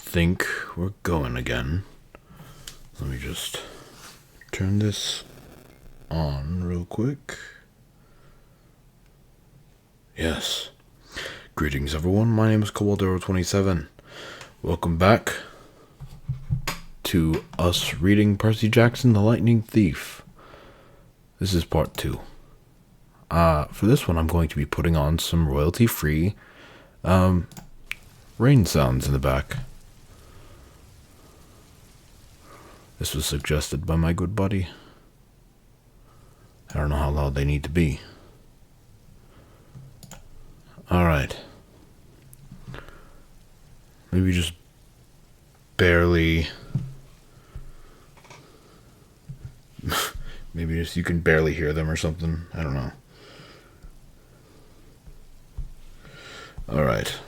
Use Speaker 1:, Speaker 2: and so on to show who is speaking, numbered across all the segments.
Speaker 1: think we're going again. Let me just turn this on real quick. Yes. Greetings, everyone. My name is Cobalt27. Welcome back to us reading Percy Jackson, the Lightning Thief. This is part 2. For this one, I'm going to be putting on some royalty-free rain sounds in the back. This was suggested by my good buddy. I don't know how loud they need to be. Alright. Maybe just barely... Maybe just you can barely hear them or something. I don't know. Alright.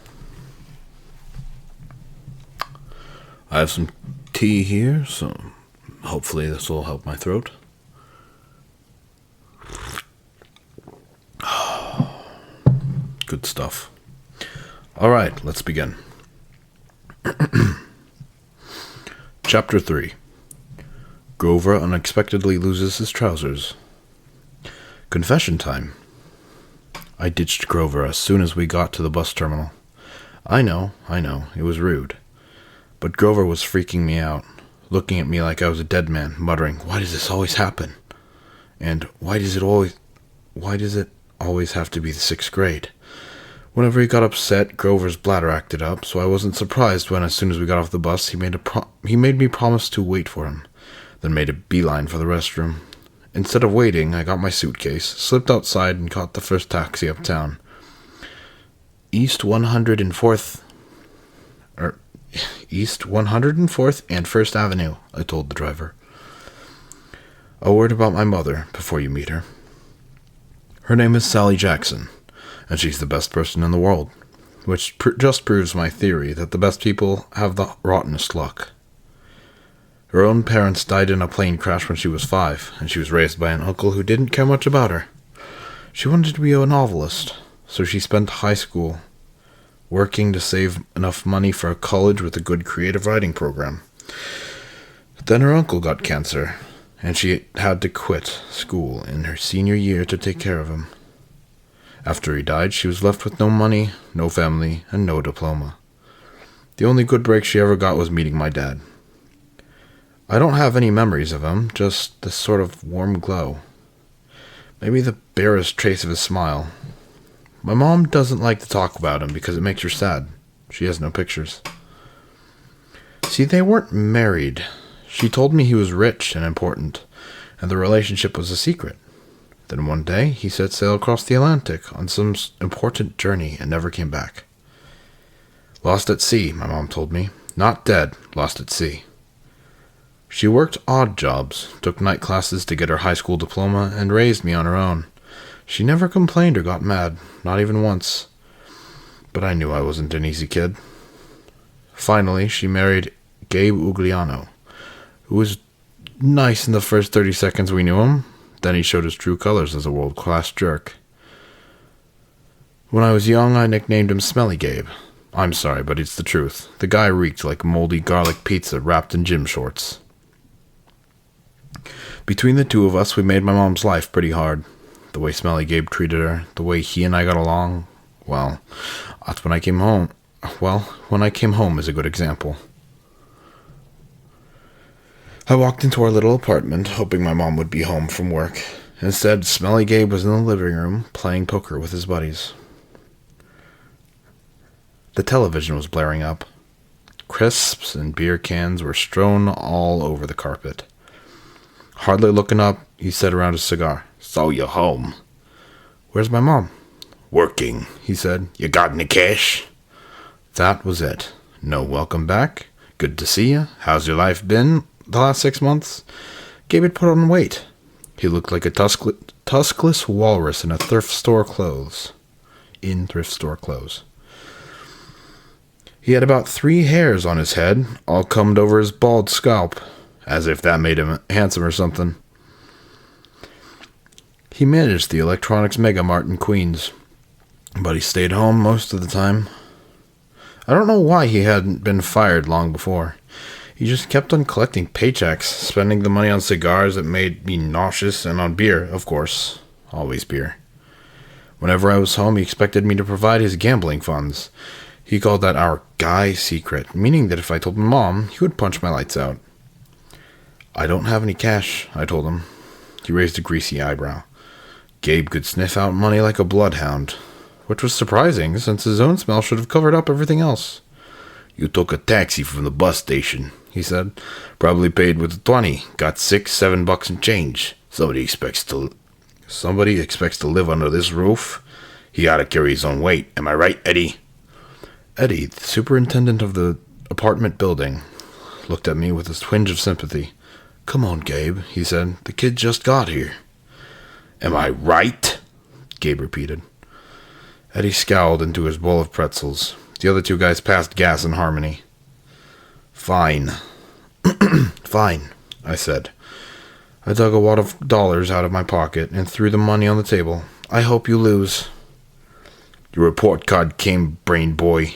Speaker 1: I have some tea here, so hopefully this will help my throat. Good stuff. Alright, let's begin. Chapter 3. Grover unexpectedly loses his trousers. Confession time. I ditched Grover as soon as we got to the bus terminal. I know, it was rude. But Grover was freaking me out, looking at me like I was a dead man, muttering, "Why does this always happen? And why does it always have to be the 6th grade?" Whenever he got upset, Grover's bladder acted up, so I wasn't surprised when, as soon as we got off the bus, he made me promise to wait for him, then made a beeline for the restroom. Instead of waiting, I got my suitcase, slipped outside, and caught the first taxi uptown. East 104th and 1st Avenue, I told the driver. A word about my mother before you meet her. Her name is Sally Jackson, and she's the best person in the world, which just proves my theory that the best people have the rottenest luck. Her own parents died in a plane crash when she was 5, and she was raised by an uncle who didn't care much about her. She wanted to be a novelist, so she spent high school working to save enough money for a college with a good creative writing program. But then her uncle got cancer, and she had to quit school in her senior year to take care of him. After he died, she was left with no money, no family, and no diploma. The only good break she ever got was meeting my dad. I don't have any memories of him, just this sort of warm glow. Maybe the barest trace of his smile. My mom doesn't like to talk about him because it makes her sad. She has no pictures. See, they weren't married. She told me he was rich and important, and the relationship was a secret. Then one day, he set sail across the Atlantic on some important journey and never came back. Lost at sea, my mom told me. Not dead, lost at sea. She worked odd jobs, took night classes to get her high school diploma, and raised me on her own. She never complained or got mad, not even once. But I knew I wasn't an easy kid. Finally, she married Gabe Ugliano, who was nice in the first 30 seconds we knew him. Then he showed his true colors as a world-class jerk. When I was young, I nicknamed him Smelly Gabe. I'm sorry, but it's the truth. The guy reeked like moldy garlic pizza wrapped in gym shorts. Between the two of us, we made my mom's life pretty hard. The way Smelly Gabe treated her, the way he and I got along, well, that's when I came home. Well, when I came home is a good example. I walked into our little apartment, hoping my mom would be home from work. Instead, Smelly Gabe was in the living room, playing poker with his buddies. The television was blaring up. Crisps and beer cans were strewn all over the carpet. Hardly looking up, he said around his cigar, "So you're home." "Where's my mom?" "Working," he said. "You got any cash?" That was it. No welcome back. Good to see you. How's your life been the last 6 months? Gabe had put on weight. He looked like a tuskless walrus in thrift store clothes. He had about 3 hairs on his head, all combed over his bald scalp, as if that made him handsome or something. He managed the electronics mega mart in Queens, but he stayed home most of the time. I don't know why he hadn't been fired long before. He just kept on collecting paychecks, spending the money on cigars that made me nauseous, and on beer, of course. Always beer. Whenever I was home, he expected me to provide his gambling funds. He called that our guy secret, meaning that if I told my mom, he would punch my lights out. I don't have any cash, I told him. He raised a greasy eyebrow. Gabe could sniff out money like a bloodhound, which was surprising, since his own smell should have covered up everything else. You took a taxi from the bus station, he said. Probably paid with a 20. Got $6-7 in change. Somebody expects to live under this roof. He ought to carry his own weight. Am I right, Eddie? Eddie, the superintendent of the apartment building, looked at me with a twinge of sympathy. Come on, Gabe, he said. The kid just got here. Am I right? Gabe repeated. Eddie scowled into his bowl of pretzels. The other two guys passed gas in harmony. Fine. Fine, I said. I dug a wad of dollars out of my pocket and threw the money on the table. I hope you lose. Your report card came, brain boy.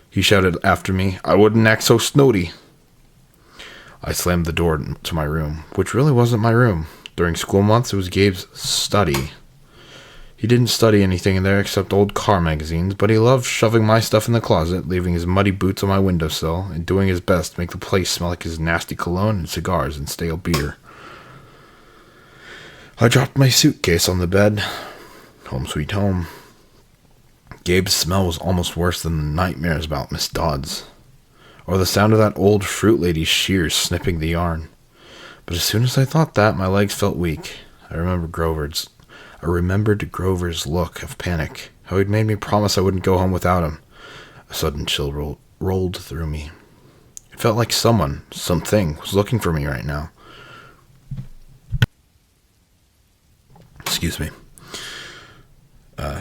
Speaker 1: He shouted after me. I wouldn't act so snooty. I slammed the door to my room, which really wasn't my room. During school months, it was Gabe's study. He didn't study anything in there except old car magazines, but he loved shoving my stuff in the closet, leaving his muddy boots on my windowsill, and doing his best to make the place smell like his nasty cologne and cigars and stale beer. I dropped my suitcase on the bed. Home sweet home. Gabe's smell was almost worse than the nightmares about Miss Dodds, or the sound of that old fruit lady's shears snipping the yarn. But as soon as I thought that, my legs felt weak. I remembered Grover's look of panic, how he'd made me promise I wouldn't go home without him. A sudden chill rolled through me. It felt like something, was looking for me right now. Excuse me.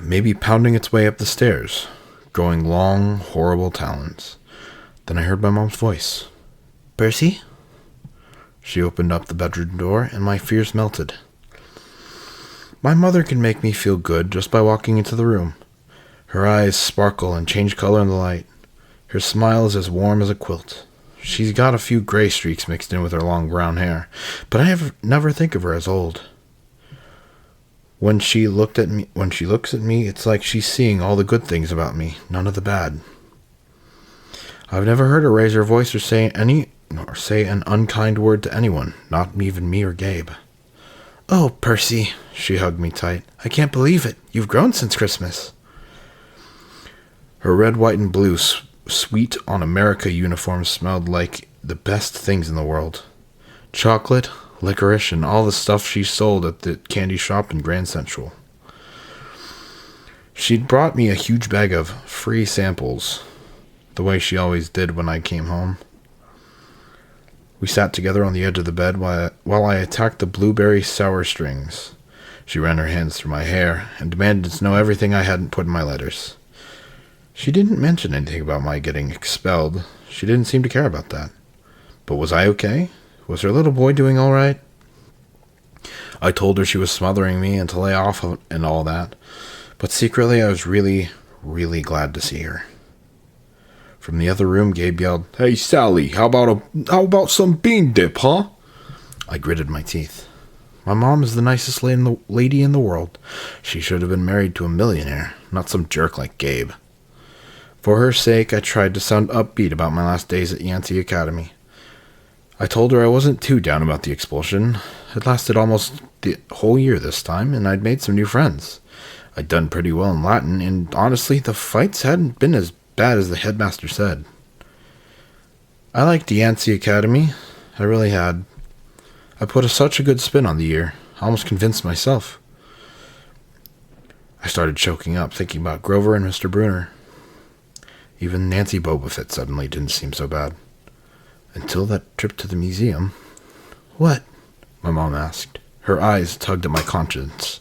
Speaker 1: Maybe pounding its way up the stairs, growing long, horrible talons. Then I heard my mom's voice. Percy? She opened up the bedroom door, and my fears melted. My mother can make me feel good just by walking into the room. Her eyes sparkle and change color in the light. Her smile is as warm as a quilt. She's got a few gray streaks mixed in with her long brown hair, but I never think of her as old. When she looks at me, it's like she's seeing all the good things about me, none of the bad. I've never heard her raise her voice or say an unkind word to anyone, not even me or Gabe. Oh, Percy, she hugged me tight. I can't believe it. You've grown since Christmas. Her red, white, and blue Sweet on America uniform smelled like the best things in the world. Chocolate, licorice, and all the stuff she sold at the candy shop in Grand Central. She'd brought me a huge bag of free samples, the way she always did when I came home. We sat together on the edge of the bed while I attacked the blueberry sour strings. She ran her hands through my hair and demanded to know everything I hadn't put in my letters. She didn't mention anything about my getting expelled. She didn't seem to care about that. But was I okay? Was her little boy doing all right? I told her she was smothering me and to lay off and all that, but secretly I was really, really glad to see her. From the other room, Gabe yelled, "Hey, Sally, how about some bean dip, huh?" I gritted my teeth. My mom is the nicest lady in the world. She should have been married to a millionaire, not some jerk like Gabe. For her sake, I tried to sound upbeat about my last days at Yancey Academy. I told her I wasn't too down about the expulsion. It lasted almost the whole year this time, and I'd made some new friends. I'd done pretty well in Latin, and honestly, the fights hadn't been as bad as the headmaster said. I liked Yancey Academy. I really had. I put such a good spin on the year. I almost convinced myself. I started choking up, thinking about Grover and Mr. Bruner. Even Nancy Bobofit suddenly didn't seem so bad. Until that trip to the museum. What? My mom asked. Her eyes tugged at my conscience,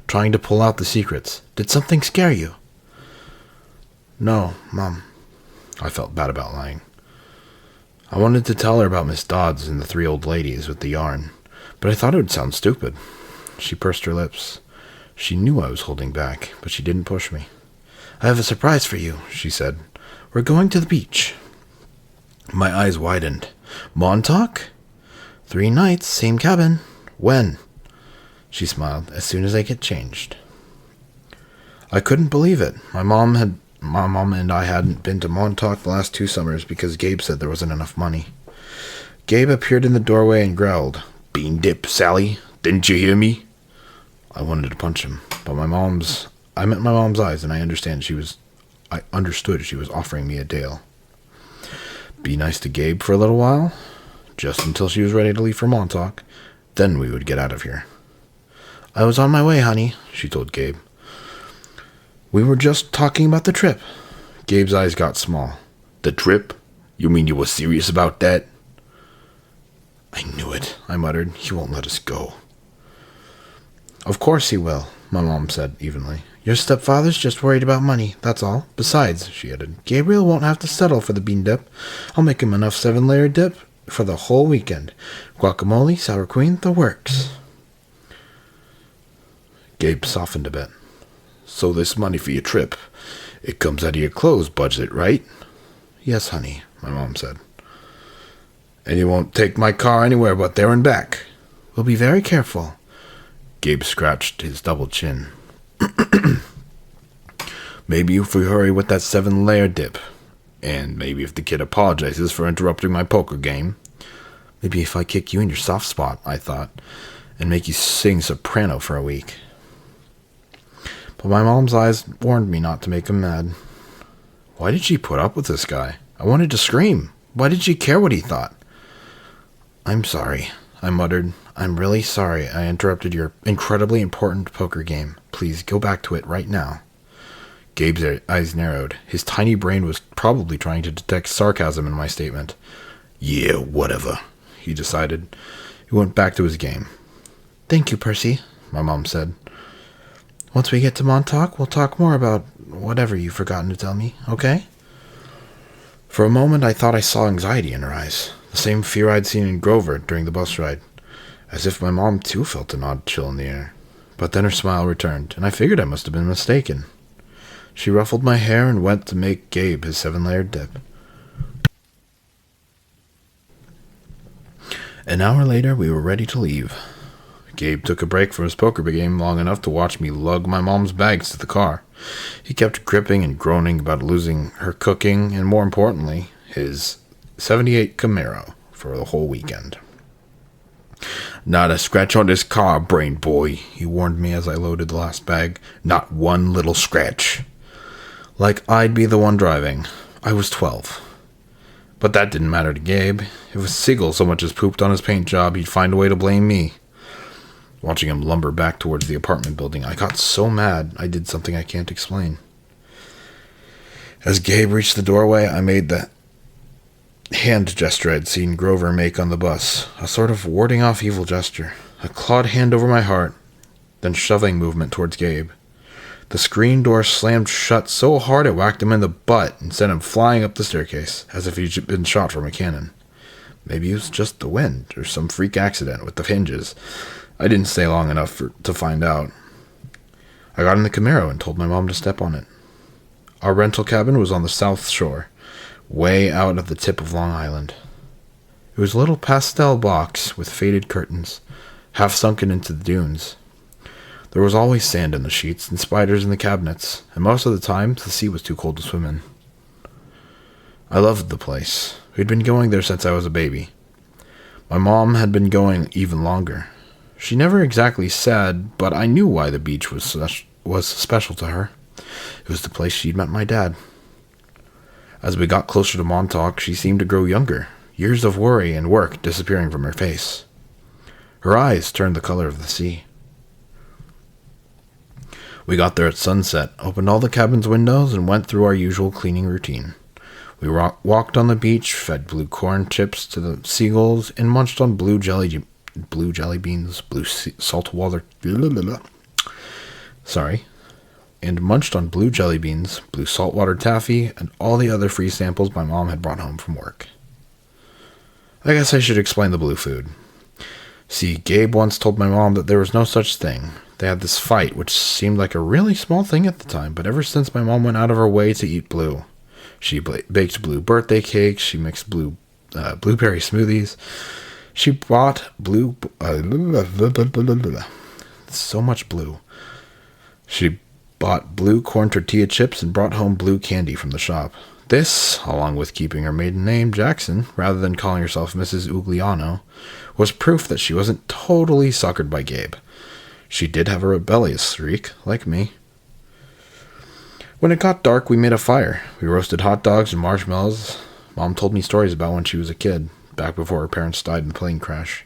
Speaker 1: trying to pull out the secrets. Did something scare you? No, Mom. I felt bad about lying. I wanted to tell her about Miss Dodds and the three old ladies with the yarn, but I thought it would sound stupid. She pursed her lips. She knew I was holding back, but she didn't push me. I have a surprise for you, she said. We're going to the beach. My eyes widened. Montauk? 3 nights, same cabin. When? She smiled. As soon as I get changed. I couldn't believe it. My mom and I hadn't been to Montauk the last 2 summers because Gabe said there wasn't enough money. Gabe appeared in the doorway and growled, "Bean dip, Sally. Didn't you hear me?" I wanted to punch him, but I met my mom's eyes, and I understood she was offering me a deal. Be nice to Gabe for a little while, just until she was ready to leave for Montauk. Then we would get out of here. I was on my way, honey, she told Gabe. We were just talking about the trip. Gabe's eyes got small. The trip? You mean you were serious about that? I knew it, I muttered. He won't let us go. Of course he will, my mom said evenly. Your stepfather's just worried about money, that's all. Besides, she added, Gabriel won't have to settle for the bean dip. I'll make him enough 7-layer dip for the whole weekend. Guacamole, sour cream, the works. Gabe softened a bit. So this money for your trip, it comes out of your clothes budget, right? Yes, honey, my mom said. And you won't take my car anywhere but there and back. We'll be very careful. Gabe scratched his double chin. Maybe if we hurry with that 7-layer dip. And maybe if the kid apologizes for interrupting my poker game. Maybe if I kick you in your soft spot, I thought, and make you sing soprano for a week. But my mom's eyes warned me not to make him mad. Why did she put up with this guy? I wanted to scream. Why did she care what he thought? I'm sorry, I muttered. I'm really sorry I interrupted your incredibly important poker game. Please go back to it right now. Gabe's eyes narrowed. His tiny brain was probably trying to detect sarcasm in my statement. Yeah, whatever, he decided. He went back to his game. Thank you, Percy, my mom said. Once we get to Montauk, we'll talk more about whatever you've forgotten to tell me, okay? For a moment, I thought I saw anxiety in her eyes, the same fear I'd seen in Grover during the bus ride, as if my mom too felt an odd chill in the air. But then her smile returned, and I figured I must have been mistaken. She ruffled my hair and went to make Gabe his 7-layer dip. An hour later, we were ready to leave. Gabe took a break from his poker game long enough to watch me lug my mom's bags to the car. He kept gripping and groaning about losing her cooking and, more importantly, his 78 Camaro for the whole weekend. Not a scratch on this car, brain boy, he warned me as I loaded the last bag. Not one little scratch. Like I'd be the one driving. I was 12. But that didn't matter to Gabe. If Siegel so much as pooped on his paint job, he'd find a way to blame me. Watching him lumber back towards the apartment building, I got so mad I did something I can't explain. As Gabe reached the doorway, I made the hand gesture I'd seen Grover make on the bus, a sort of warding off evil gesture, a clawed hand over my heart, then shoving movement towards Gabe. The screen door slammed shut so hard it whacked him in the butt and sent him flying up the staircase, as if he'd been shot from a cannon. Maybe it was just the wind, or some freak accident with the hinges. I didn't stay long enough to find out. I got in the Camaro and told my mom to step on it. Our rental cabin was on the South Shore, way out at the tip of Long Island. It was a little pastel box with faded curtains, half sunken into the dunes. There was always sand in the sheets and spiders in the cabinets, and most of the time the sea was too cold to swim in. I loved the place. We'd been going there since I was a baby. My mom had been going even longer. She never exactly said, but I knew why the beach was special to her. It was the place she'd met my dad. As we got closer to Montauk, she seemed to grow younger, years of worry and work disappearing from her face. Her eyes turned the color of the sea. We got there at sunset, opened all the cabin's windows, and went through our usual cleaning routine. We walked on the beach, fed blue corn chips to the seagulls, and munched on blue jelly beans, blue saltwater taffy, and all the other free samples my mom had brought home from work. I guess I should explain the blue food. See, Gabe once told my mom that there was no such thing. They had this fight, which seemed like a really small thing at the time, but ever since my mom went out of her way to eat blue, She baked blue birthday cakes. She mixed blueberry smoothies. She bought so much blue. She bought blue corn tortilla chips and brought home blue candy from the shop. This, along with keeping her maiden name, Jackson, rather than calling herself Mrs. Ugliano, was proof that she wasn't totally suckered by Gabe. She did have a rebellious streak, like me. When it got dark, we made a fire. We roasted hot dogs and marshmallows. Mom told me stories about when she was a kid, back before her parents died in a plane crash.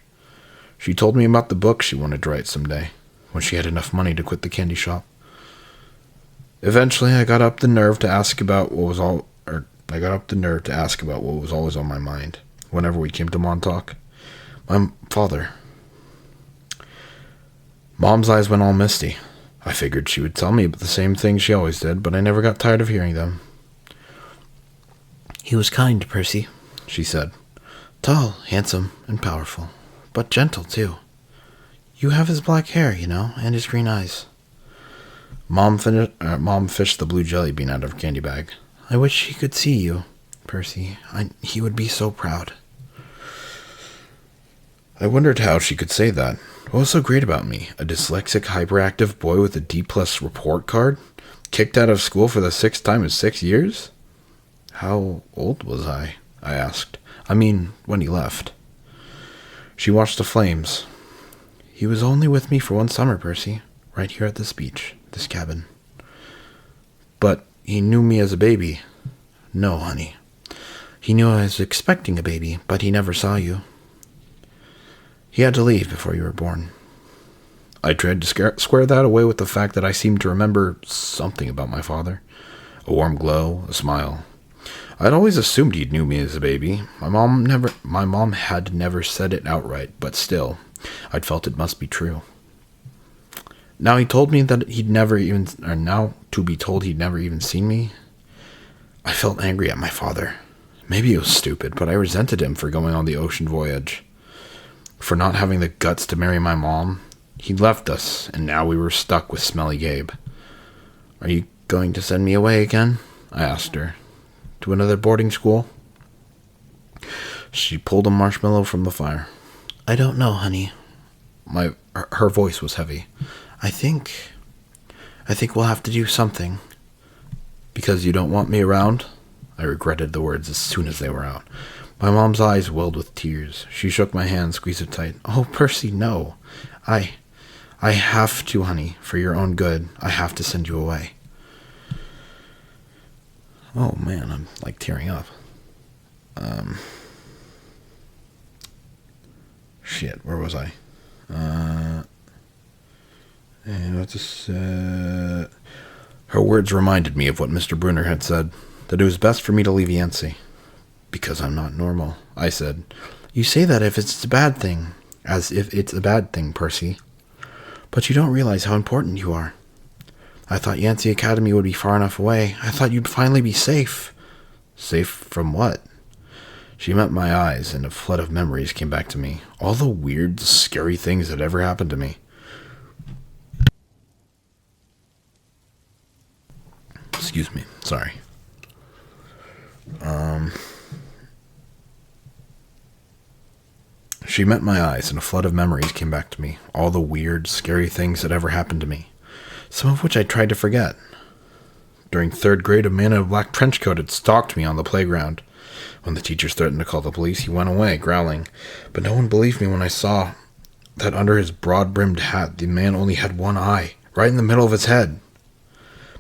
Speaker 1: She told me about the book she wanted to write someday, when she had enough money to quit the candy shop. Eventually, I got up the nerve to ask about what was always on my mind whenever we came to Montauk. My father. Mom's eyes went all misty. I figured she would tell me about the same things she always did, but I never got tired of hearing them. "He was kind, Percy," she said. "Tall, handsome, and powerful, but gentle, too. You have his black hair, and his green eyes." Mom fished the blue jelly bean out of her candy bag. "I wish he could see you, Percy. He would be so proud." I wondered how she could say that. What was so great about me? A dyslexic, hyperactive boy with a D-plus report card? Kicked out of school for the 6th time in 6 years? How old was I asked. I mean, when he left. She watched the flames. "He was only with me for 1 summer, Percy. Right here at this beach, this cabin." "But he knew me as a baby." "No, honey. He knew I was expecting a baby, but he never saw you. He had to leave before you were born." I tried to square that away with the fact that I seemed to remember something about my father. A warm glow, a smile. I'd always assumed he knew me as a baby. My mom had never said it outright, but still, I'd felt it must be true. Now to be told he'd never even seen me, I felt angry at my father. Maybe it was stupid, but I resented him for going on the ocean voyage. For not having the guts to marry my mom. He'd left us, and now we were stuck with smelly Gabe. "Are you going to send me away again?" I asked her. "To another boarding school?" She pulled a marshmallow from the fire. "I don't know, honey." Her voice was heavy. I think we'll have to do something." "Because you don't want me around?" I regretted the words as soon as they were out. My mom's eyes welled with tears. She shook my hand, squeezed it tight. "Oh, Percy, no. I have to, honey. For your own good, I have to send you away." Oh, man, I'm, tearing up. Shit, where was I? Her words reminded me of what Mr. Brunner had said, that it was best for me to leave Yancey. "Because I'm not normal," I said. "You say that as if it's a bad thing, Percy. But you don't realize how important you are. I thought Yancey Academy would be far enough away. I thought you'd finally be safe." "Safe from what?" She met my eyes, and a flood of memories came back to me. All the weird, scary things that ever happened to me. Excuse me. Sorry. She met my eyes, and a flood of memories came back to me. All the weird, scary things that ever happened to me. Some of which I tried to forget. During 3rd grade, a man in a black trench coat had stalked me on the playground. When the teachers threatened to call the police, he went away, growling. But no one believed me when I saw that under his broad-brimmed hat, the man only had one eye, right in the middle of his head.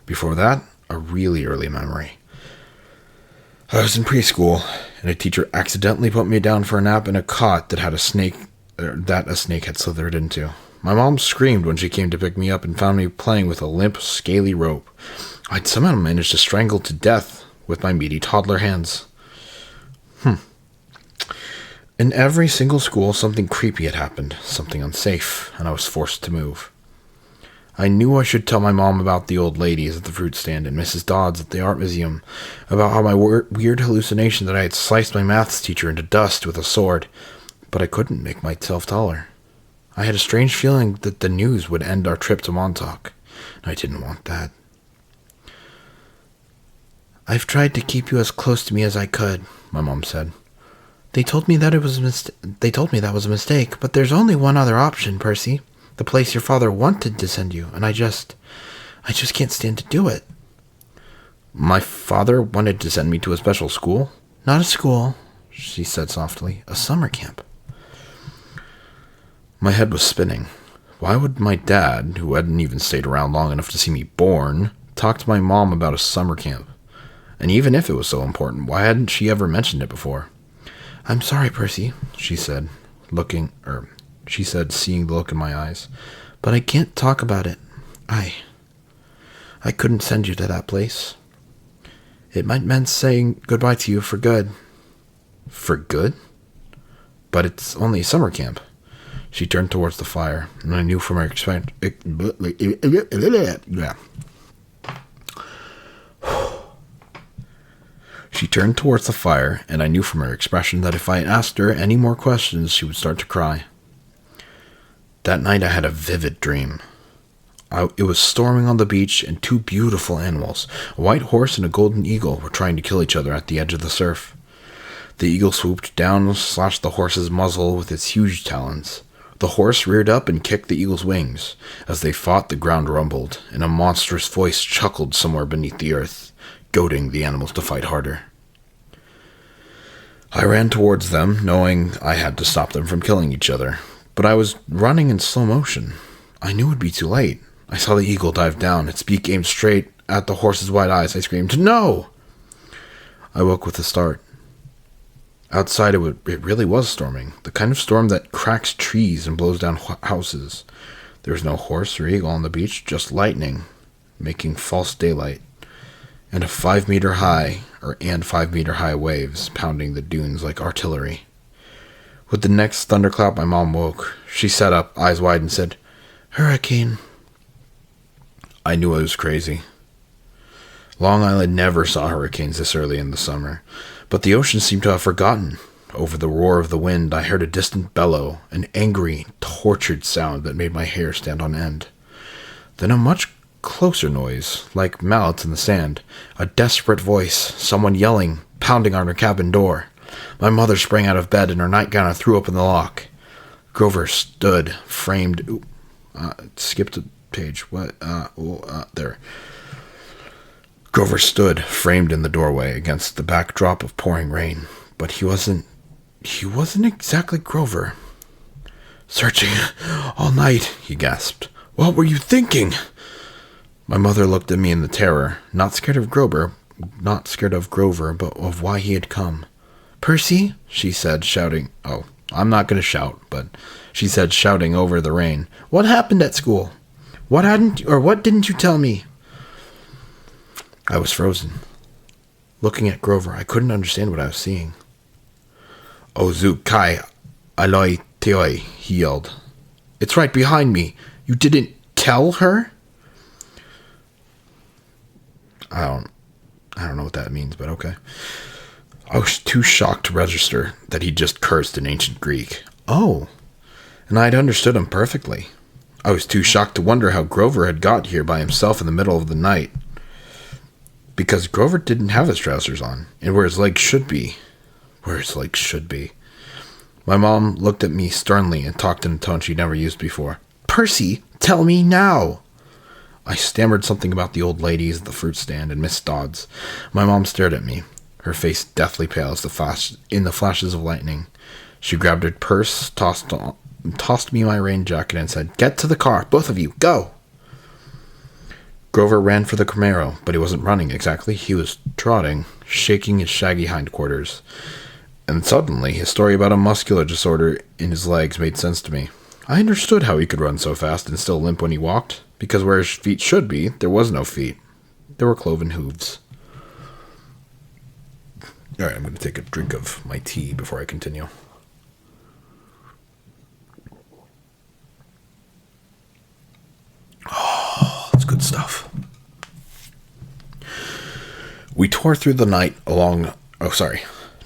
Speaker 1: Before that, a really early memory. I was in preschool, and a teacher accidentally put me down for a nap in a cot that a snake had slithered into. My mom screamed when she came to pick me up and found me playing with a limp, scaly rope. I'd somehow managed to strangle to death with my meaty toddler hands. In every single school, something creepy had happened, something unsafe, and I was forced to move. I knew I should tell my mom about the old ladies at the fruit stand and Mrs. Dodds at the art museum, about how my weird hallucination that I had sliced my maths teacher into dust with a sword, but I couldn't make myself tell her. I had a strange feeling that the news would end our trip to Montauk, and I didn't want that. I've tried to keep you as close to me as I could, my mom said. They told me that was a mistake, but there's only one other option, Percy. The place your father wanted to send you, and I just can't stand to do it. My father wanted to send me to a special school? Not a school, she said softly. A summer camp. My head was spinning. Why would my dad, who hadn't even stayed around long enough to see me born, talk to my mom about a summer camp? And even if it was so important, why hadn't she ever mentioned it before? I'm sorry, Percy, she said, seeing the look in my eyes. But I can't talk about it. I couldn't send you to that place. It might mean saying goodbye to you for good. For good? But it's only a summer camp. She turned towards the fire, and I knew from her expression that if I asked her any more questions, she would start to cry. That night I had a vivid dream. It was storming on the beach, and two beautiful animals, a white horse and a golden eagle, were trying to kill each other at the edge of the surf. The eagle swooped down and slashed the horse's muzzle with its huge talons. The horse reared up and kicked the eagle's wings. As they fought, the ground rumbled, and a monstrous voice chuckled somewhere beneath the earth, goading the animals to fight harder. I ran towards them, knowing I had to stop them from killing each other, but I was running in slow motion. I knew it would be too late. I saw the eagle dive down, its beak aimed straight at the horse's wide eyes. I screamed, "No!" I woke with a start. Outside, it really was storming, the kind of storm that cracks trees and blows down houses. There was no horse or eagle on the beach, just lightning, making false daylight, and 5 meter high waves pounding the dunes like artillery. With the next thunderclap, my mom woke. She sat up, eyes wide, and said, "Hurricane." I knew I was crazy. Long Island never saw hurricanes this early in the summer, but the ocean seemed to have forgotten. Over the roar of the wind, I heard a distant bellow, an angry, tortured sound that made my hair stand on end. Then a much closer noise, like mallets in the sand, a desperate voice, someone yelling, pounding on her cabin door. My mother sprang out of bed in her nightgown and threw open the lock. Grover stood, framed... skipped a page. There. Grover stood, framed in the doorway against the backdrop of pouring rain. But he wasn't exactly Grover. "Searching all night," he gasped. "What were you thinking?" My mother looked at me in the terror, not scared of Grover, but of why he had come. "Percy," she said, shouting. Oh, I'm not going to shout, but she said, shouting over the rain. "What happened at school? What didn't you tell me?" I was frozen. Looking at Grover, I couldn't understand what I was seeing. "Ozu kai aloi teoi," he yelled. "It's right behind me. You didn't tell her?" I don't know what that means, but okay. I was too shocked to register that he just cursed in ancient Greek. Oh, and I'd understood him perfectly. I was too shocked to wonder how Grover had got here by himself in the middle of the night. Because Grover didn't have his trousers on, and where his legs should be. My mom looked at me sternly and talked in a tone she'd never used before. "Percy, tell me now!" I stammered something about the old ladies at the fruit stand and Miss Dodds. My mom stared at me, her face deathly pale in the flashes of lightning. She grabbed her purse, tossed me my rain jacket, and said, "Get to the car, both of you, go!" Grover ran for the Camaro, but he wasn't running exactly. He was trotting, shaking his shaggy hindquarters. And suddenly, his story about a muscular disorder in his legs made sense to me. I understood how he could run so fast and still limp when he walked, because where his feet should be, there was no feet. There were cloven hooves. Alright, I'm going to take a drink of my tea before I continue. Oh, that's good stuff. We tore through the night along...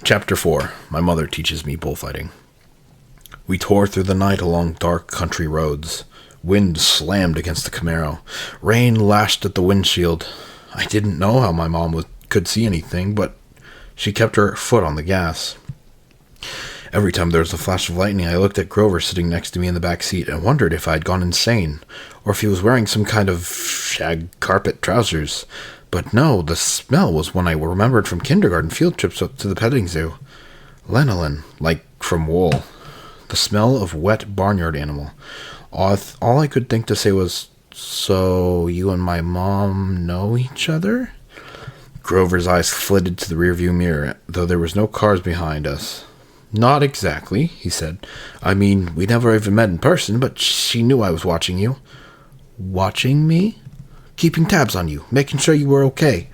Speaker 1: Chapter 4. My mother teaches me bullfighting. We tore through the night along dark country roads. Wind slammed against the Camaro. Rain lashed at the windshield. I didn't know how my mom could see anything, but she kept her foot on the gas. Every time there was a flash of lightning, I looked at Grover sitting next to me in the back seat and wondered if I had gone insane, or if he was wearing some kind of shag carpet trousers. But no, the smell was one I remembered from kindergarten field trips up to the petting zoo. Lanolin, like from wool. The smell of wet barnyard animal. All I could think to say was, "So you and my mom know each other?" Grover's eyes flitted to the rearview mirror, though there was no cars behind us. "Not exactly," he said. "I mean, we never even met in person, but she knew I was watching you." "Watching me?" "Keeping tabs on you, making sure you were okay."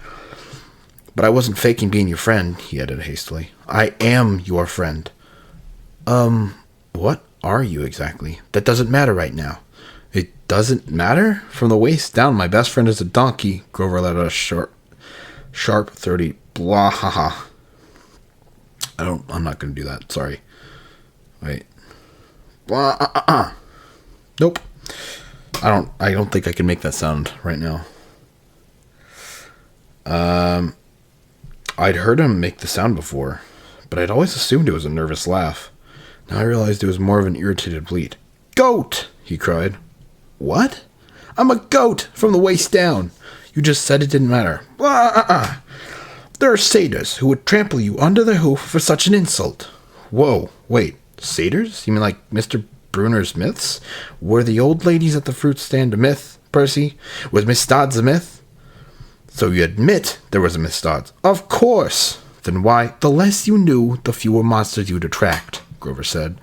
Speaker 1: "But I wasn't faking being your friend," he added hastily. "I am your friend." What are you exactly?" "That doesn't matter right now." "It doesn't matter?" "From the waist down, my best friend is a donkey." Grover let out a sharp 30 blah ha ha. I'm not going to do that. Sorry. Wait. Blah Nope. I don't think I can make that sound right now. I'd heard him make the sound before, but I'd always assumed it was a nervous laugh. Now I realized it was more of an irritated bleat. "Goat!" he cried. "What?" "I'm a goat from the waist down. You just said it didn't matter." Blah "There are satyrs who would trample you under their hoof for such an insult." "Whoa, wait, satyrs? You mean like Mr. Bruner's myths? Were the old ladies at the fruit stand a myth, Percy? Was Miss Dodds a myth?" "So you admit there was a Miss Dodds?" "Of course." "Then why?" "The less you knew, the fewer monsters you'd attract," Grover said.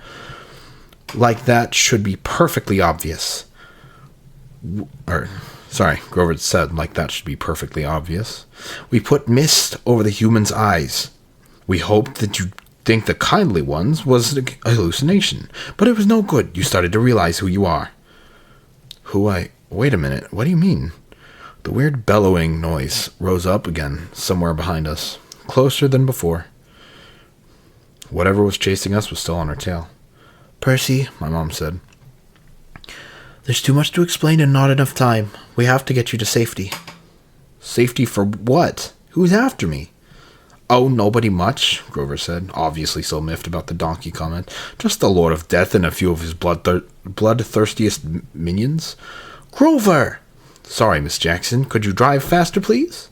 Speaker 1: "Like that should be perfectly obvious." Grover said, like that should be perfectly obvious. "We put mist over the human's eyes. We hoped that you'd think the kindly ones was an hallucination, but it was no good. You started to realize who you are." Wait a minute, what do you mean?" The weird bellowing noise rose up again somewhere behind us, closer than before. Whatever was chasing us was still on our tail. "Percy," my mom said, "there's too much to explain and not enough time. We have to get you to safety." "Safety for what? Who's after me?" "Oh, nobody much," Grover said, obviously so miffed about the donkey comment. "Just the Lord of Death and a few of his bloodthirstiest minions." "Grover!" "Sorry, Miss Jackson. Could you drive faster, please?"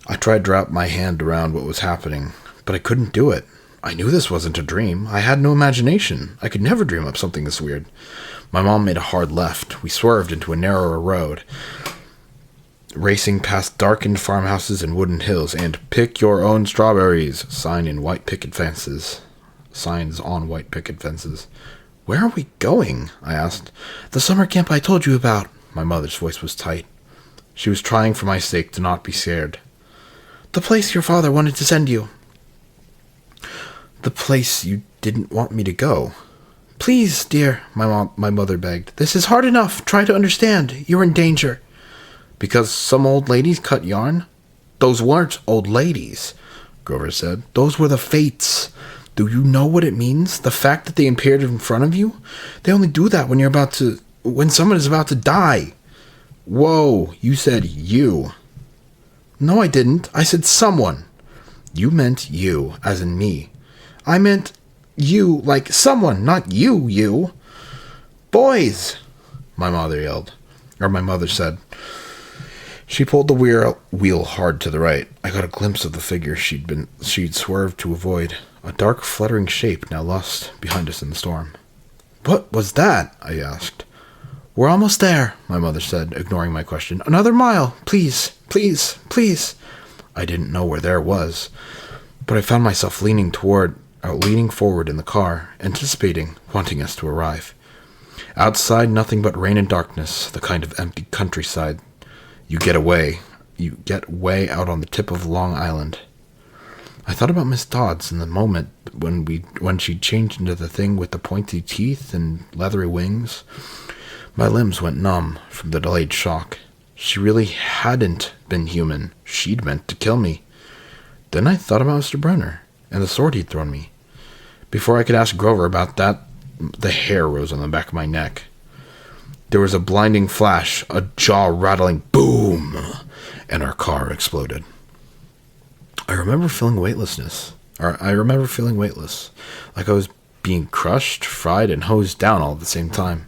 Speaker 1: I tried to wrap my hand around what was happening, but I couldn't do it. I knew this wasn't a dream. I had no imagination. I could never dream up something this weird. My mom made a hard left. We swerved into a narrower road, racing past darkened farmhouses and wooden hills, and "Pick your own strawberries" signs on white picket fences. "Where are we going?" I asked. "The summer camp I told you about." My mother's voice was tight. She was trying for my sake to not be scared. "The place your father wanted to send you." "The place you didn't want me to go." "Please, dear," my mother begged. "This is hard enough. Try to understand. You're in danger." "Because some old ladies cut yarn?" "Those weren't old ladies," Grover said. "Those were the fates. Do you know what it means? The fact that they appeared in front of you? They only do that when someone is about to die." "Whoa, you said you." "No, I didn't. I said someone." "You meant you, as in me." "I meant you, like someone, not you. Boys!" my mother said. She pulled the wheel hard to the right. I got a glimpse of the figure she'd swerved to avoid, a dark, fluttering shape now lost behind us in the storm. "What was that?" I asked. "We're almost there," my mother said, ignoring my question. "Another mile, please, please, please." I didn't know where there was, but I found myself leaning forward in the car, anticipating, wanting us to arrive. Outside, nothing but rain and darkness, the kind of empty countryside. You get way out on the tip of Long Island. I thought about Miss Dodds in the moment when she changed into the thing with the pointy teeth and leathery wings. My limbs went numb from the delayed shock. She really hadn't been human. She'd meant to kill me. Then I thought about Mr. Brunner and the sword he'd thrown me. Before I could ask Grover about that, the hair rose on the back of my neck. There was a blinding flash, a jaw-rattling boom, and our car exploded. I remember feeling weightlessness. I remember feeling weightless. Like I was being crushed, fried, and hosed down all at the same time.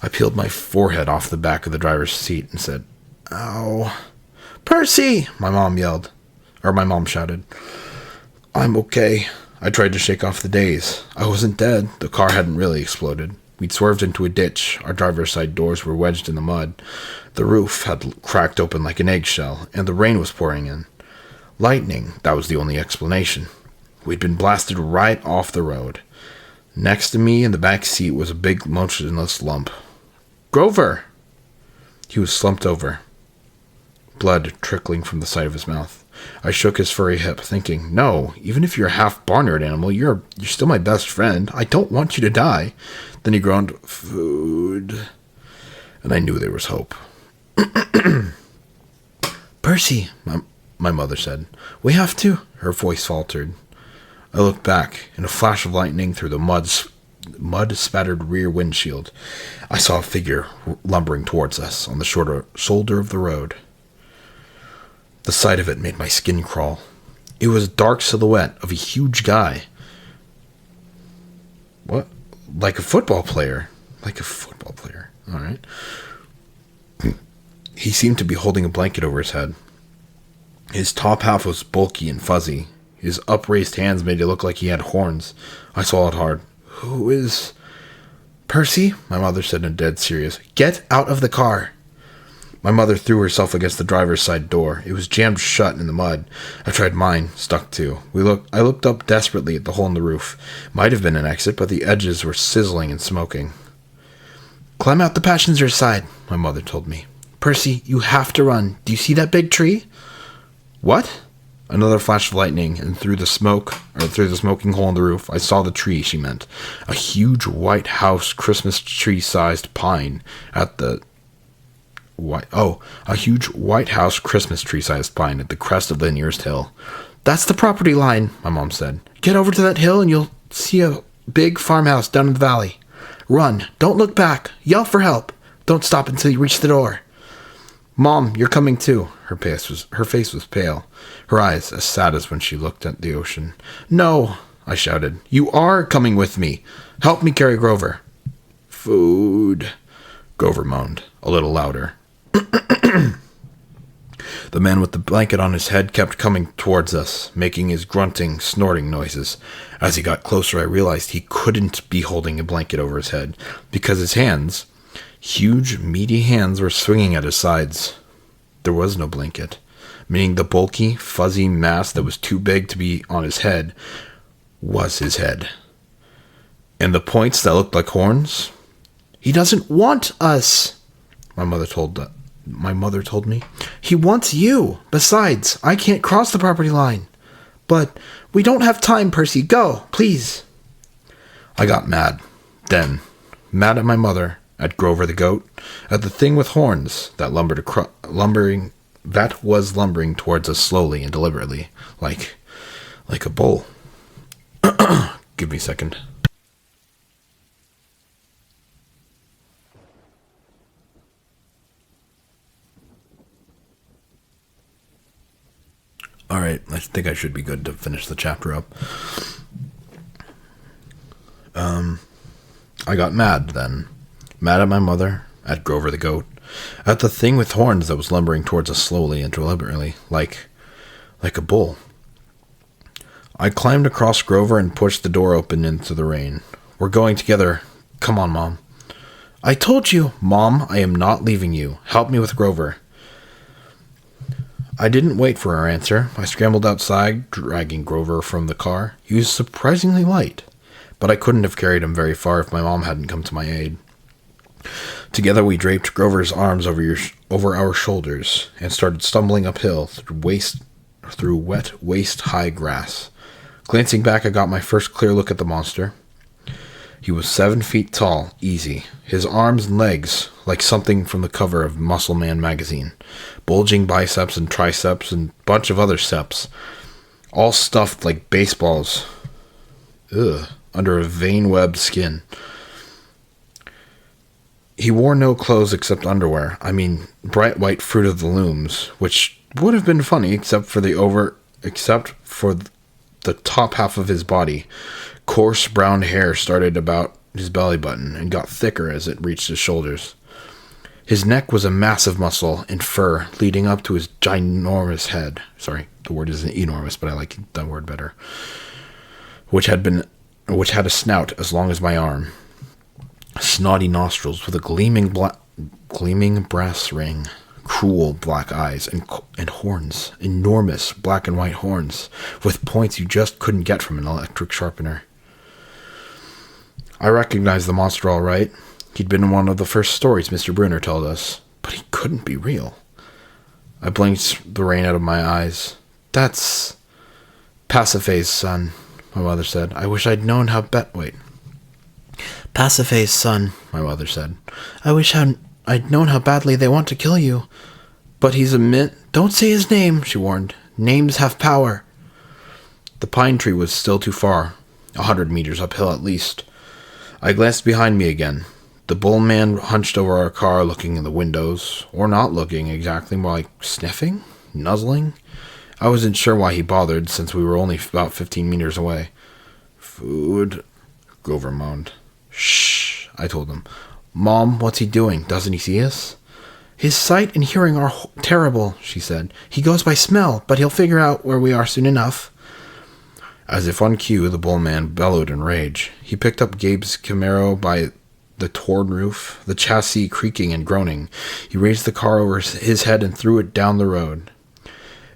Speaker 1: I peeled my forehead off the back of the driver's seat and said, "Ow." "Percy!" my mom yelled. Or my mom shouted. "I'm okay." I tried to shake off the daze. I wasn't dead. The car hadn't really exploded. We'd swerved into a ditch. Our driver's side doors were wedged in the mud. The roof had cracked open like an eggshell, and the rain was pouring in. Lightning, that was the only explanation. We'd been blasted right off the road. Next to me in the back seat was a big motionless lump. "Grover!" He was slumped over, blood trickling from the side of his mouth. I shook his furry hip, thinking, "No, even if you're a half barnyard animal, you're still my best friend. I don't want you to die." Then he groaned, "Food." And I knew there was hope. "Percy," my mother said. "We have to." Her voice faltered. I looked back. In a flash of lightning through the mud-spattered rear windshield, I saw a figure lumbering towards us on the shoulder of the road. The sight of it made my skin crawl. It was a dark silhouette of a huge guy. What? Like a football player. All right. He seemed to be holding a blanket over his head. His top half was bulky and fuzzy. His upraised hands made it look like he had horns. I swallowed hard. "Who is..." "Percy," my mother said in dead serious. "Get out of the car." My mother threw herself against the driver's side door. It was jammed shut in the mud. I tried mine, stuck too. I looked up desperately at the hole in the roof. Might have been an exit, but the edges were sizzling and smoking. "Climb out the passenger side," my mother told me. "Percy, you have to run. Do you see that big tree?" "What?" Another flash of lightning, and through the smoking hole in the roof, I saw the tree she meant. A huge white house Christmas tree-sized pine at the... a huge white house Christmas tree-sized pine at the crest of the nearest hill. "That's the property line," my mom said. "Get over to that hill and you'll see a big farmhouse down in the valley. Run. Don't look back. Yell for help. Don't stop until you reach the door." "Mom, you're coming too." Her face was pale, her eyes as sad as when she looked at the ocean. "No," I shouted. "You are coming with me. Help me carry Grover." "Food," Grover moaned, a little louder. The man with the blanket on his head kept coming towards us, making his grunting, snorting noises. As he got closer, I realized he couldn't be holding a blanket over his head, because his hands, huge, meaty hands, were swinging at his sides. There was no blanket, meaning the bulky, fuzzy mass that was too big to be on his head was his head. And the points that looked like horns? "He doesn't want us," my mother told me. "He wants you. Besides, I can't cross the property line." "But we don't have time, Percy. Go, please." I got mad. Then, mad at my mother, at Grover the goat, at the thing with horns that was lumbering towards us slowly and deliberately, like a bull. Give me a second. Alright, I think I should be good to finish the chapter up. I got mad then. Mad at my mother, at Grover the goat, at the thing with horns that was lumbering towards us slowly and deliberately, like a bull. I climbed across Grover and pushed the door open into the rain. "We're going together. Come on, Mom." "I told you." "Mom, I am not leaving you. Help me with Grover." I didn't wait for her answer. I scrambled outside, dragging Grover from the car. He was surprisingly light, but I couldn't have carried him very far if my mom hadn't come to my aid. Together we draped Grover's arms over our shoulders and started stumbling uphill through wet, waist-high grass. Glancing back, I got my first clear look at the monster. He was 7 feet tall, easy. His arms and legs, like something from the cover of Muscle Man magazine. Bulging biceps and triceps and a bunch of other steps. All stuffed like baseballs. Under a vein-webbed skin. He wore no clothes except underwear. I mean, bright white Fruit of the Looms, which would have been funny except for the except for the top half of his body. Coarse brown hair started about his belly button and got thicker as it reached his shoulders. His neck was a massive muscle and fur leading up to his ginormous head. Sorry, the word isn't enormous, but I like that word better. Which had a snout as long as my arm. Snotty nostrils with a gleaming brass ring. Cruel black eyes and horns. Enormous black and white horns with points you just couldn't get from an electric sharpener. I recognized the monster all right. He'd been in one of the first stories Mr. Brunner told us, but he couldn't be real. I blinked the rain out of my eyes. That's Pasiphae's son, my mother said. I wish I'd known how Pasiphae's son, my mother said. I wish I'd known how badly they want to kill you. But he's a mint. Don't say his name, she warned. Names have power. The pine tree was still too far, 100 meters uphill at least. I glanced behind me again. The bull man hunched over our car, looking in the windows, or not looking exactly, more like sniffing, nuzzling. I wasn't sure why he bothered, since we were only about 15 meters away. Food, Grover moaned. Shh, I told him. Mom, what's he doing? Doesn't he see us? His sight and hearing are terrible, she said. He goes by smell, but he'll figure out where we are soon enough. As if on cue, the bull man bellowed in rage. He picked up Gabe's Camaro by the torn roof, the chassis creaking and groaning. He raised the car over his head and threw it down the road.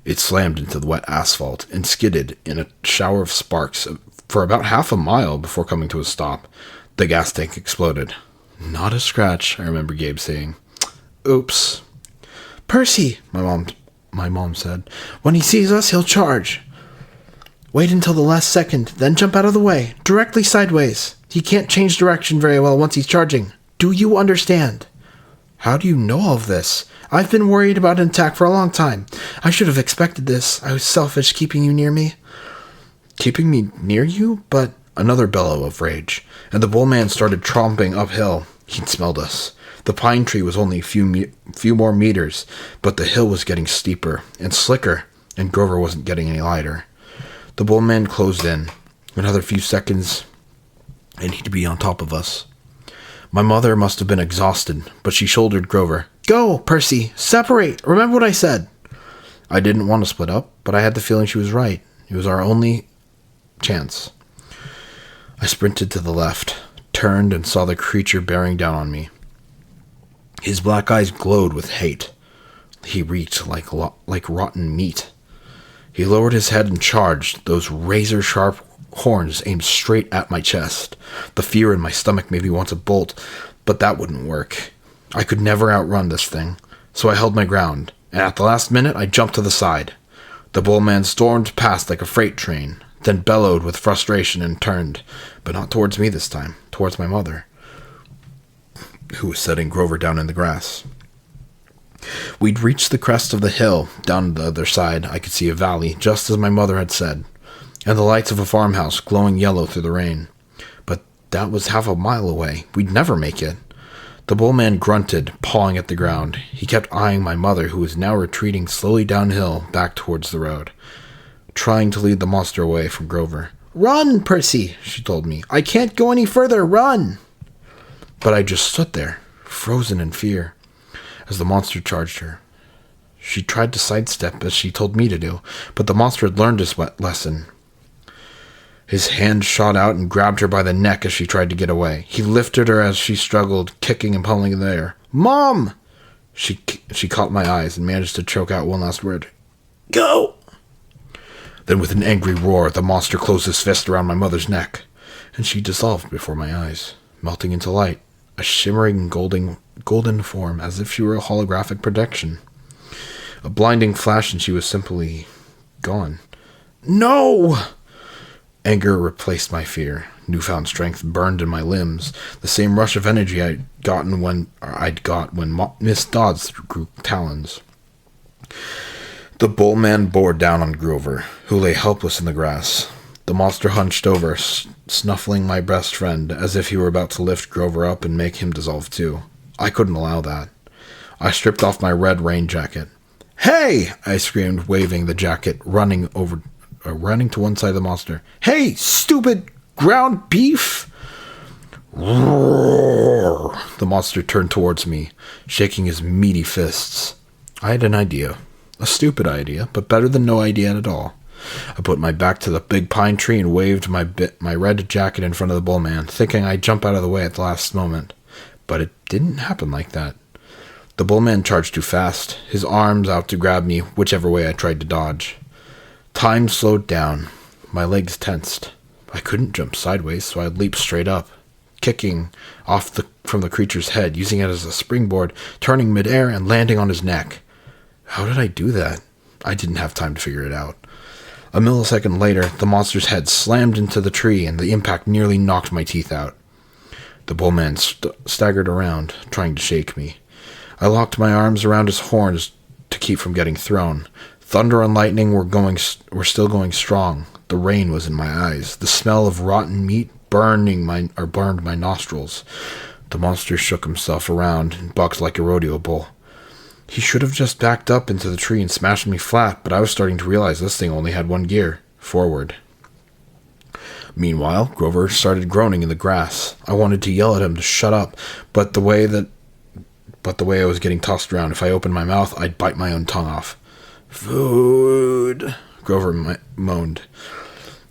Speaker 1: It slammed into the wet asphalt and skidded in a shower of sparks for about half a mile before coming to a stop. The gas tank exploded. Not a scratch, I remember Gabe saying. Oops. Percy, my mom said. When he sees us, he'll charge. Wait until the last second, then jump out of the way, directly sideways. He can't change direction very well once he's charging. Do you understand? How do you know all of this? I've been worried about an attack for a long time. I should have expected this. I was selfish keeping you near me. Keeping me near you? But another bellow of rage, and the bull man started tromping uphill. He'd smelled us. The pine tree was only a few more meters, but the hill was getting steeper and slicker, and Grover wasn't getting any lighter. The bull man closed in. Another few seconds, and he'd be on top of us. My mother must have been exhausted, but she shouldered Grover. Go, Percy! Separate! Remember what I said! I didn't want to split up, but I had the feeling she was right. It was our only chance. I sprinted to the left, turned, and saw the creature bearing down on me. His black eyes glowed with hate. He reeked like rotten meat. He lowered his head and charged, those razor-sharp horns aimed straight at my chest. The fear in my stomach made me want to bolt, but that wouldn't work. I could never outrun this thing, so I held my ground, and at the last minute I jumped to the side. The bull man stormed past like a freight train, then bellowed with frustration and turned, but not towards me this time, towards my mother, who was setting Grover down in the grass. We'd reached the crest of the hill. Down the other side, I could see a valley, just as my mother had said, and the lights of a farmhouse glowing yellow through the rain. But that was half a mile away. We'd never make it. The bull man grunted, pawing at the ground. He kept eyeing my mother, who was now retreating slowly downhill, back towards the road, trying to lead the monster away from Grover. Run, Percy, she told me. I can't go any further. Run! But I just stood there, frozen in fear, as the monster charged her. She tried to sidestep as she told me to do, but the monster had learned his lesson. His hand shot out and grabbed her by the neck as she tried to get away. He lifted her as she struggled, kicking and pummeling in the air. Mom! She caught my eyes and managed to choke out one last word. Go! Then with an angry roar, the monster closed his fist around my mother's neck, and she dissolved before my eyes, melting into light, a shimmering golden form, as if she were a holographic projection. A blinding flash, and she was simply gone. No! Anger replaced my fear. Newfound strength burned in my limbs, the same rush of energy I'd got when Miss Dodds grew talons. The bull man bore down on Grover, who lay helpless in the grass. The monster hunched over, snuffling my best friend, as if he were about to lift Grover up and make him dissolve too. I couldn't allow that. I stripped off my red rain jacket. "Hey!" I screamed, waving the jacket, running to one side of the monster. "Hey, stupid ground beef!" Roar! The monster turned towards me, shaking his meaty fists. I had an idea. A stupid idea, but better than no idea at all. I put my back to the big pine tree and waved my red jacket in front of the bullman, thinking I'd jump out of the way at the last moment. But it didn't happen like that. The bullman charged too fast, his arms out to grab me whichever way I tried to dodge. Time slowed down. My legs tensed. I couldn't jump sideways, so I'd leap straight up, kicking off from the creature's head, using it as a springboard, turning midair and landing on his neck. How did I do that? I didn't have time to figure it out. A millisecond later, the monster's head slammed into the tree, and the impact nearly knocked my teeth out. The bullman staggered around, trying to shake me. I locked my arms around his horns to keep from getting thrown. Thunder and lightning were still going strong. The rain was in my eyes. The smell of rotten meat burned my nostrils. The monster shook himself around and bucked like a rodeo bull. He should have just backed up into the tree and smashed me flat, but I was starting to realize this thing only had one gear, forward. Meanwhile, Grover started groaning in the grass. I wanted to yell at him to shut up, but the way I was getting tossed around, if I opened my mouth, I'd bite my own tongue off. "Food," Grover moaned.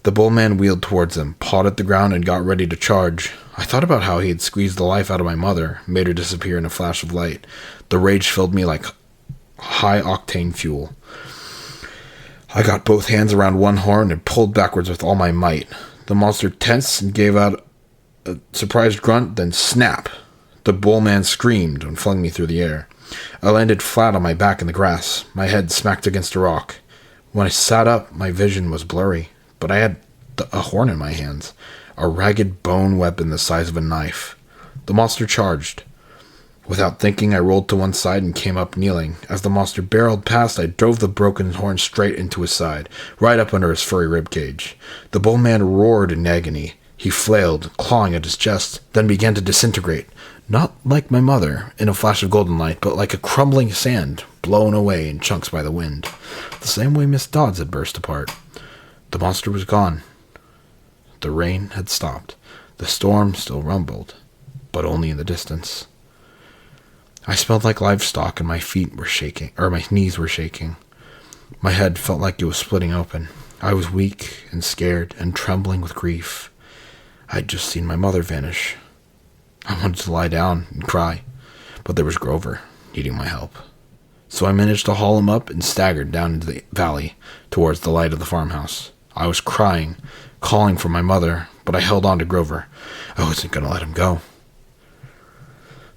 Speaker 1: The bullman wheeled towards him, pawed at the ground, and got ready to charge. I thought about how he had squeezed the life out of my mother, made her disappear in a flash of light. The rage filled me like high-octane fuel. I got both hands around one horn and pulled backwards with all my might. The monster tensed and gave out a surprised grunt, then snap! The bullman screamed and flung me through the air. I landed flat on my back in the grass. My head smacked against a rock. When I sat up, my vision was blurry, but I had a horn in my hands, a ragged bone weapon the size of a knife. The monster charged. Without thinking, I rolled to one side and came up kneeling. As the monster barreled past, I drove the broken horn straight into his side, right up under his furry ribcage. The bullman roared in agony. He flailed, clawing at his chest, then began to disintegrate. Not like my mother, in a flash of golden light, but like a crumbling sand, blown away in chunks by the wind. The same way Miss Dodds had burst apart. The monster was gone. The rain had stopped. The storm still rumbled, but only in the distance. I smelled like livestock, and my knees were shaking. My head felt like it was splitting open. I was weak and scared and trembling with grief. I'd just seen my mother vanish. I wanted to lie down and cry, but there was Grover, needing my help. So I managed to haul him up and staggered down into the valley towards the light of the farmhouse. I was crying, calling for my mother, but I held on to Grover. I wasn't going to let him go.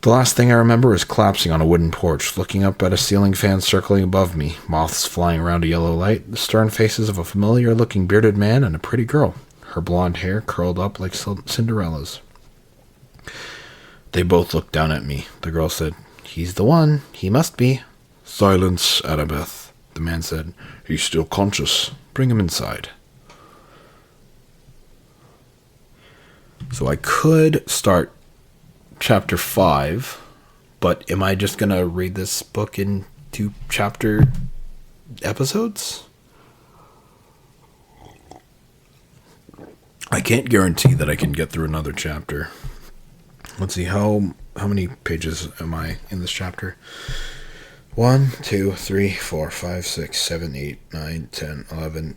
Speaker 1: The last thing I remember is collapsing on a wooden porch, looking up at a ceiling fan circling above me, moths flying around a yellow light, the stern faces of a familiar-looking bearded man and a pretty girl, her blonde hair curled up like Cinderella's. They both looked down at me. The girl said, "He's the one. He must be." "Silence, Annabeth," the man said. "He's still conscious. Bring him inside." So I could start chapter 5, but am I just going to read this book in 2 chapter episodes? I can't guarantee that I can get through another chapter. Let's see, how many pages am I in this chapter? 1, 2, 3, 4, 5, 6, 7, 8, 9, 10, 11.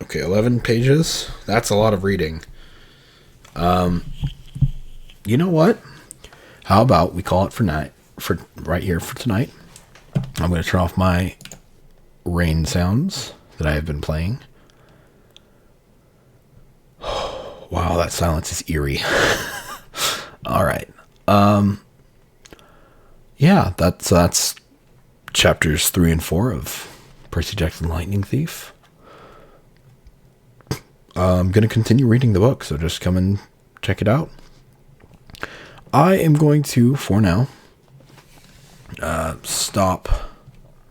Speaker 1: Okay, 11 pages. That's a lot of reading. You know what? How about we call it for right here for tonight. I'm going to turn off my rain sounds that I have been playing. Wow, that silence is eerie. All right. Yeah, that's chapters 3 and 4 of Percy Jackson Lightning Thief. I'm going to continue reading the book, so just come and check it out. I am going to, for now, stop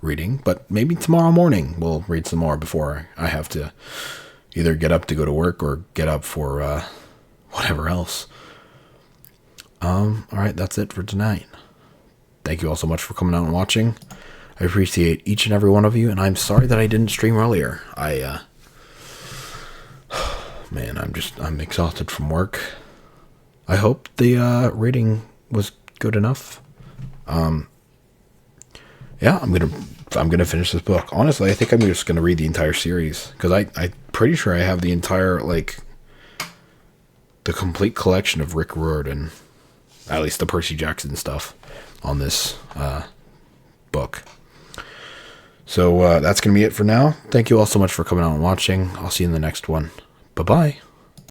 Speaker 1: reading, but maybe tomorrow morning we'll read some more before I have to either get up to go to work or get up for whatever else. All right, that's it for tonight. Thank you all so much for coming out and watching. I appreciate each and every one of you, and I'm sorry that I didn't stream earlier. Man, I'm exhausted from work. I hope the rating was good enough. Yeah, I'm gonna finish this book. Honestly, I think I'm just gonna read the entire series because I'm pretty sure I have the entire the complete collection of Rick Riordan, at least the Percy Jackson stuff, on this book. So that's gonna be it for now. Thank you all so much for coming out and watching. I'll see you in the next one. Bye bye.